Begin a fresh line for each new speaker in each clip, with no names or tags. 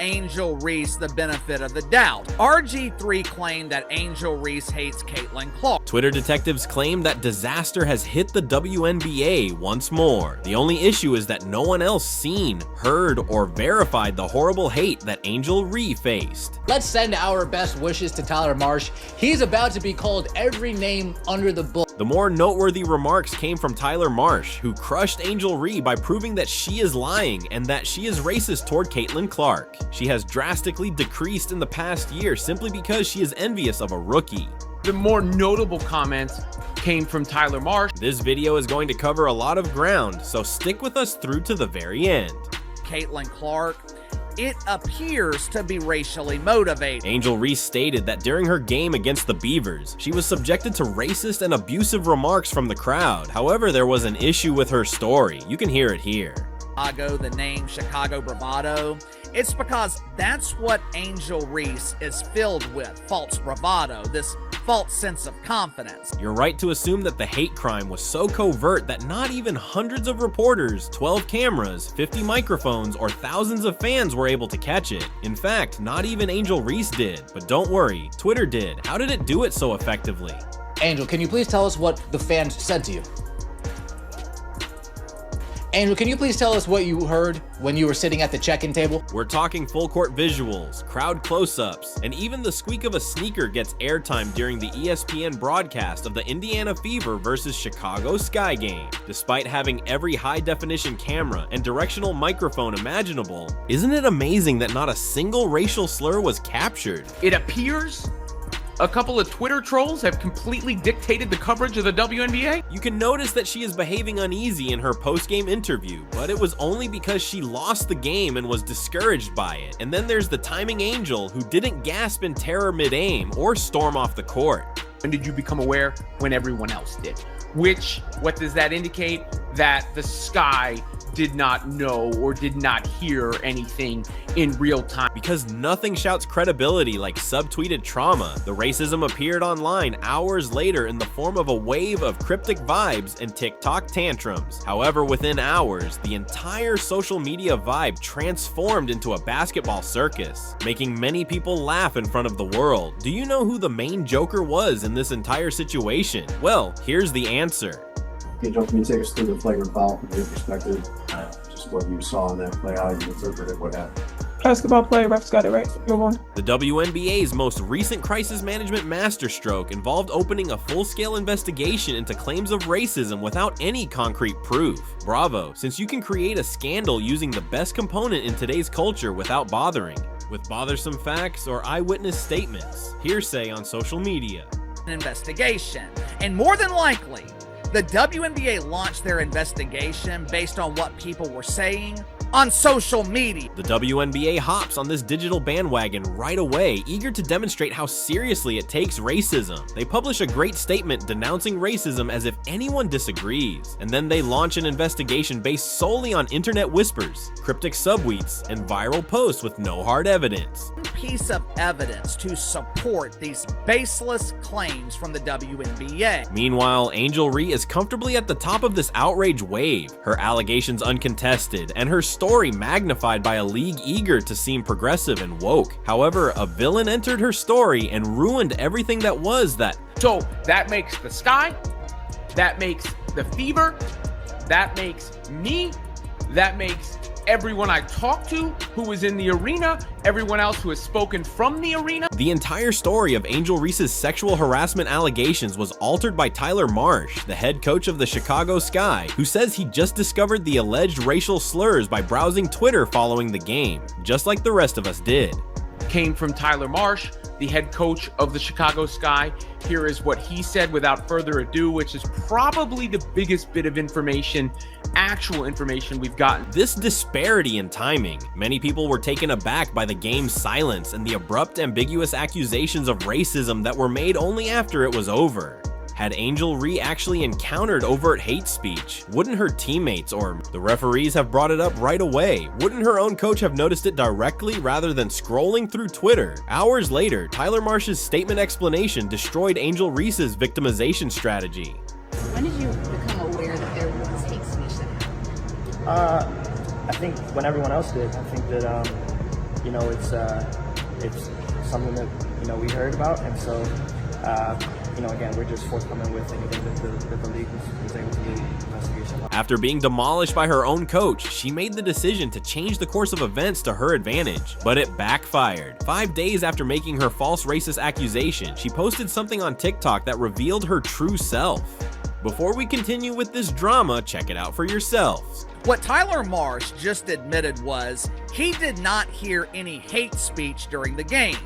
Angel Reese the benefit of the doubt. RG3 claimed that Angel Reese hates Caitlin Clark.
Twitter detectives claim that disaster has hit the WNBA once more. The only issue is that no one else seen, heard, or verified the horrible hate that Angel Reese faced.
Let's send our best wishes to Tyler Marsh. He's about to be called every name under the book.
The more noteworthy remarks came from Tyler Marsh, who crushed Angel Reese by proving that she is lying and that she is racist toward Caitlin Clark. She has drastically decreased in the past year simply because she is envious of a rookie.
The more notable comments came from Tyler Marsh.
This video is going to cover a lot of ground, so stick with us through to the very end.
Caitlin Clark, it appears to be racially motivated.
Angel Reese stated that during her game against the Beavers, she was subjected to racist and abusive remarks from the crowd. However, there was an issue with her story. You can hear it here.
The name Chicago Bravado, it's because that's what Angel Reese is filled with, false bravado, this false sense of confidence.
You're right to assume that the hate crime was so covert that not even hundreds of reporters, 12 cameras, 50 microphones, or thousands of fans were able to catch it. In fact, not even Angel Reese did. But don't worry, Twitter did. How did it do it so effectively?
Angel, can you please tell us what the fans said to you? Angel, can you please tell us what you heard when you were sitting at the check-in table?
We're talking full court visuals, crowd close-ups, and even the squeak of a sneaker gets airtime during the ESPN broadcast of the Indiana Fever versus Chicago Sky game. Despite having every high-definition camera and directional microphone imaginable, isn't it amazing that not a single racial slur was captured?
It appears a couple of Twitter trolls have completely dictated the coverage of the WNBA.
You can notice that she is behaving uneasy in her post-game interview, but it was only because she lost the game and was discouraged by it. And then there's the timing angel who didn't gasp in terror mid-aim or storm off the court.
When did you become aware? When everyone else did. What does that indicate? That the Sky did not know or did not hear anything in real time.
Because nothing shouts credibility like subtweeted trauma. The racism appeared online hours later in the form of a wave of cryptic vibes and TikTok tantrums. However, within hours, the entire social media vibe transformed into a basketball circus, making many people laugh in front of the world. Do you know who the main joker was in this entire situation? Well, here's the answer.
Okay, John, can you take us through the flagrant foul from your perspective? Just what you saw in that play, how you interpreted what happened.
Basketball play, refs got it right. Move on.
The WNBA's most recent crisis management masterstroke involved opening a full-scale investigation into claims of racism without any concrete proof. Bravo, since you can create a scandal using the best component in today's culture without bothering, with bothersome facts or eyewitness statements, hearsay on social media.
An investigation, and more than likely, the WNBA launched their investigation based on what people were saying on social media.
The WNBA hops on this digital bandwagon right away, eager to demonstrate how seriously it takes racism. They publish a great statement denouncing racism as if anyone disagrees, and then they launch an investigation based solely on internet whispers, cryptic subtweets, and viral posts with no hard evidence.
One piece of evidence to support these baseless claims from the WNBA.
Meanwhile, Angel Reese is comfortably at the top of this outrage wave, her allegations uncontested, and her story magnified by a league eager to seem progressive and woke. However, a villain entered her story and ruined everything that was that.
So that makes the Sky, that makes the Fever, that makes me, that makes everyone I talked to who was in the arena, everyone else who has spoken from the arena.
The entire story of Angel Reese's sexual harassment allegations was altered by Tyler Marsh, the head coach of the Chicago Sky, who says he just discovered the alleged racial slurs by browsing Twitter following the game, just like the rest of us did.
Came from Tyler Marsh, the head coach of the Chicago Sky. Here is what he said without further ado, which is probably the biggest bit of information, actual information we've gotten.
This disparity in timing. Many people were taken aback by the game's silence and the abrupt, ambiguous accusations of racism that were made only after it was over. Had Angel Reese actually encountered overt hate speech? Wouldn't her teammates or the referees have brought it up right away? Wouldn't her own coach have noticed it directly rather than scrolling through Twitter? Hours later, Tyler Marsh's statement explanation destroyed Angel Reese's victimization strategy.
When did you become aware that there was hate speech that happened?
I think when everyone else did. I think that you know, it's something that, you know, we heard about, and so, you know, again, we're just forthcoming with anything that the league was able to do investigation.
After being demolished by her own coach, she made the decision to change the course of events to her advantage, but it backfired. 5 days after making her false racist accusation, she posted something on TikTok that revealed her true self. Before we continue with this drama, check it out for yourselves.
What Tyler Marsh just admitted was he did not hear any hate speech during the game,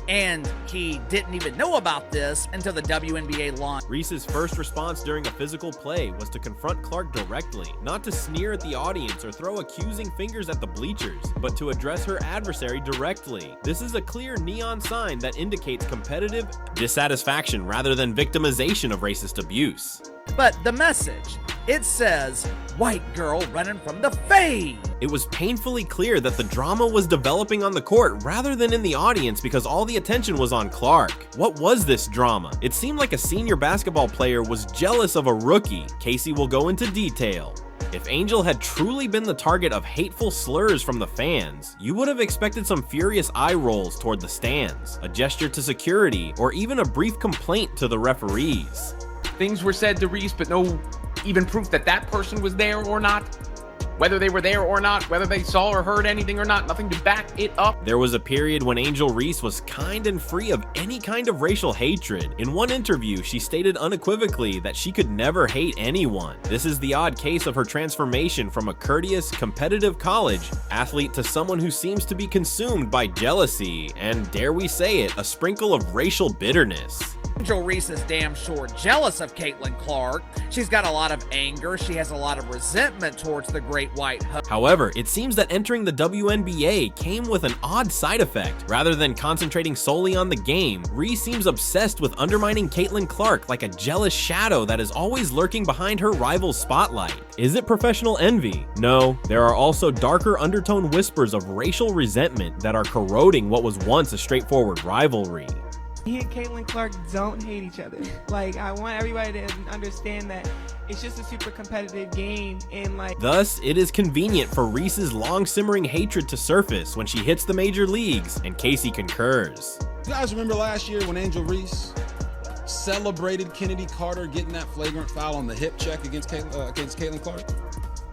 and he didn't even know about this until the WNBA launched.
Reese's first response during a physical play was to confront Clark directly, not to sneer at the audience or throw accusing fingers at the bleachers, but to address her adversary directly. This is a clear neon sign that indicates competitive dissatisfaction rather than victimization of racist abuse.
But the message, it says, "White girl running from the fade."
It was painfully clear that the drama was developing on the court rather than in the audience because all the attention was on Clark. What was this drama? It seemed like a senior basketball player was jealous of a rookie. Casey will go into detail. If Angel had truly been the target of hateful slurs from the fans, you would have expected some furious eye rolls toward the stands, a gesture to security, or even a brief complaint to the referees.
Things were said to Reese, but no even proof that that person was there or not. Whether they were there or not, whether they saw or heard anything or not, nothing to back it up.
There was a period when Angel Reese was kind and free of any kind of racial hatred. In one interview, she stated unequivocally that she could never hate anyone. This is the odd case of her transformation from a courteous, competitive college athlete to someone who seems to be consumed by jealousy and, dare we say it, a sprinkle of racial bitterness.
Angel Reese is damn sure jealous of Caitlin Clark. She's got a lot of anger. She has a lot of resentment towards the great white hope.
However, it seems that entering the WNBA came with an odd side effect. Rather than concentrating solely on the game, Reese seems obsessed with undermining Caitlin Clark like a jealous shadow that is always lurking behind her rival's spotlight. Is it professional envy? No, there are also darker undertone whispers of racial resentment that are corroding what was once a straightforward rivalry.
He and Caitlin Clark don't hate each other. Like, I want everybody to understand that it's just a super competitive game, and like...
Thus, it is convenient for Reese's long-simmering hatred to surface when she hits the major leagues, and Casey concurs.
You guys remember last year when Angel Reese celebrated Kennedy Carter getting that flagrant foul on the hip check against Caitlin Clark?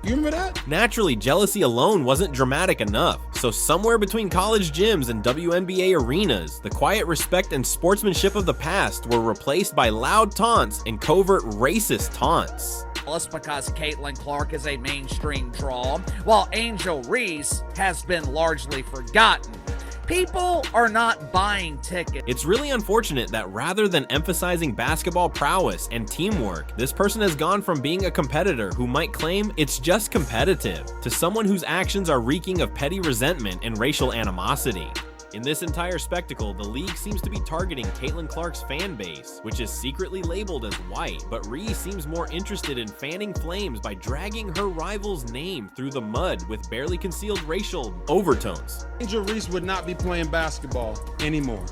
You remember that?
Naturally, jealousy alone wasn't dramatic enough, so somewhere between college gyms and WNBA arenas, the quiet respect and sportsmanship of the past were replaced by loud taunts and covert racist taunts.
Because Caitlin Clark is a mainstream draw, while Angel Reese has been largely forgotten. People are not buying tickets.
It's really unfortunate that rather than emphasizing basketball prowess and teamwork, this person has gone from being a competitor who might claim it's just competitive to someone whose actions are reeking of petty resentment and racial animosity. In this entire spectacle, the league seems to be targeting Caitlin Clark's fan base, which is secretly labeled as white, but Reese seems more interested in fanning flames by dragging her rival's name through the mud with barely concealed racial overtones.
Angel Reese would not be playing basketball anymore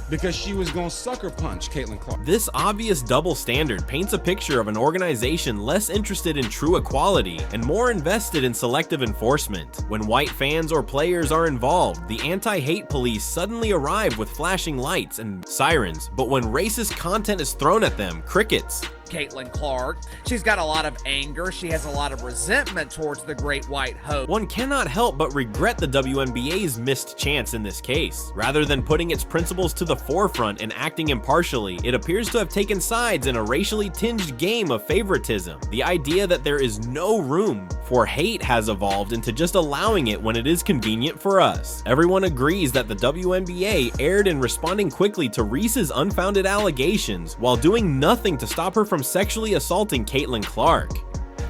because she was going to sucker punch Caitlin Clark.
This obvious double standard paints a picture of an organization less interested in true equality and more invested in selective enforcement. When white fans or players are involved, the anti-hate police suddenly arrive with flashing lights and sirens, but when racist content is thrown at them, crickets.
Caitlin Clark, she's got a lot of anger. She has a lot of resentment towards the great white hope.
One cannot help but regret the WNBA's missed chance in this case. Rather than putting its principles to the forefront and acting impartially, it appears to have taken sides in a racially tinged game of favoritism. The idea that there is no room for hate has evolved into just allowing it when it is convenient for us. Everyone agrees that the WNBA erred in responding quickly to Reese's unfounded allegations while doing nothing to stop her from sexually assaulting Caitlin Clark.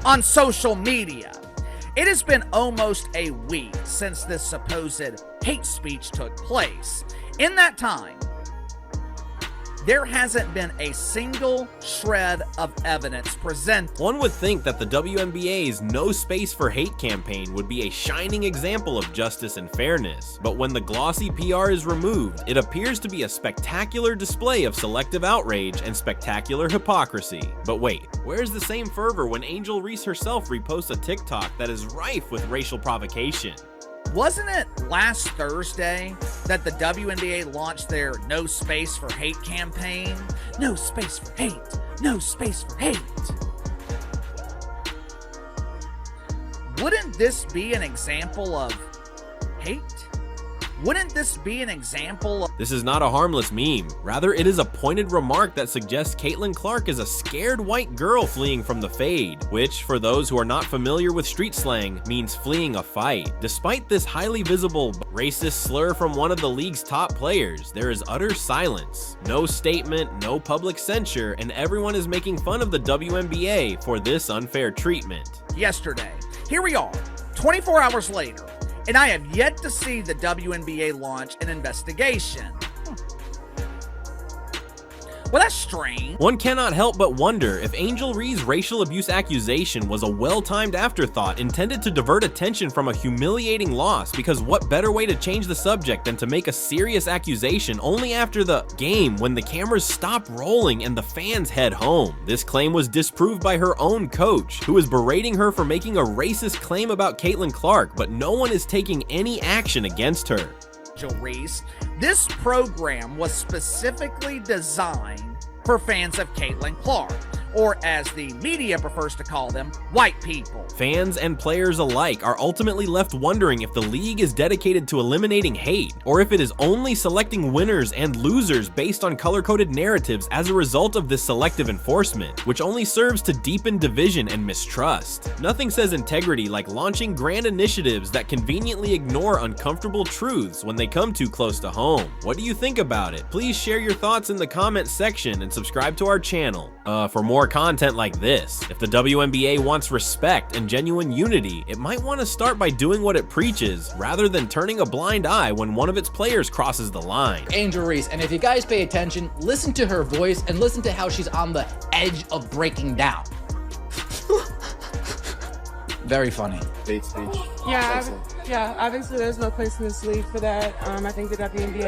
On social media, it has been almost a week since this supposed hate speech took place. In that time, there hasn't been a single shred of evidence presented.
One would think that the WNBA's No Space for Hate campaign would be a shining example of justice and fairness, but when the glossy PR is removed, it appears to be a spectacular display of selective outrage and spectacular hypocrisy. But wait, where's the same fervor when Angel Reese herself reposts a TikTok that is rife with racial provocation?
Wasn't it last Thursday that the WNBA launched their No Space for Hate campaign? No space for hate. No space for hate. Wouldn't this be an example of hate? Wouldn't this be an example of...
This is not a harmless meme. Rather, it is a pointed remark that suggests Caitlin Clark is a scared white girl fleeing from the fade, which, for those who are not familiar with street slang, means fleeing a fight. Despite this highly visible racist slur from one of the league's top players, there is utter silence. No statement, no public censure, and everyone is making fun of the WNBA for this unfair treatment.
Yesterday, here we are, 24 hours later, and I have yet to see the WNBA launch an investigation. Well, that's strange.
One cannot help but wonder if Angel Reese's racial abuse accusation was a well-timed afterthought intended to divert attention from a humiliating loss, because what better way to change the subject than to make a serious accusation only after the game when the cameras stop rolling and the fans head home. This claim was disproved by her own coach, who is berating her for making a racist claim about Caitlin Clark, but no one is taking any action against her.
Reese, this program was specifically designed for fans of Caitlin Clark, or as the media prefers to call them, white people.
Fans and players alike are ultimately left wondering if the league is dedicated to eliminating hate, or if it is only selecting winners and losers based on color-coded narratives as a result of this selective enforcement, which only serves to deepen division and mistrust. Nothing says integrity like launching grand initiatives that conveniently ignore uncomfortable truths when they come too close to home. What do you think about it? Please share your thoughts in the comments section and subscribe to our channel for more content like this. If the WNBA wants respect and genuine unity, it might want to start by doing what it preaches, rather than turning a blind eye when one of its players crosses the line.
Angel Reese, and if you guys pay attention, listen to her voice and listen to how she's on the edge of breaking down. Very funny.
Yeah, obviously there's no place in this league for that. I think the WNBA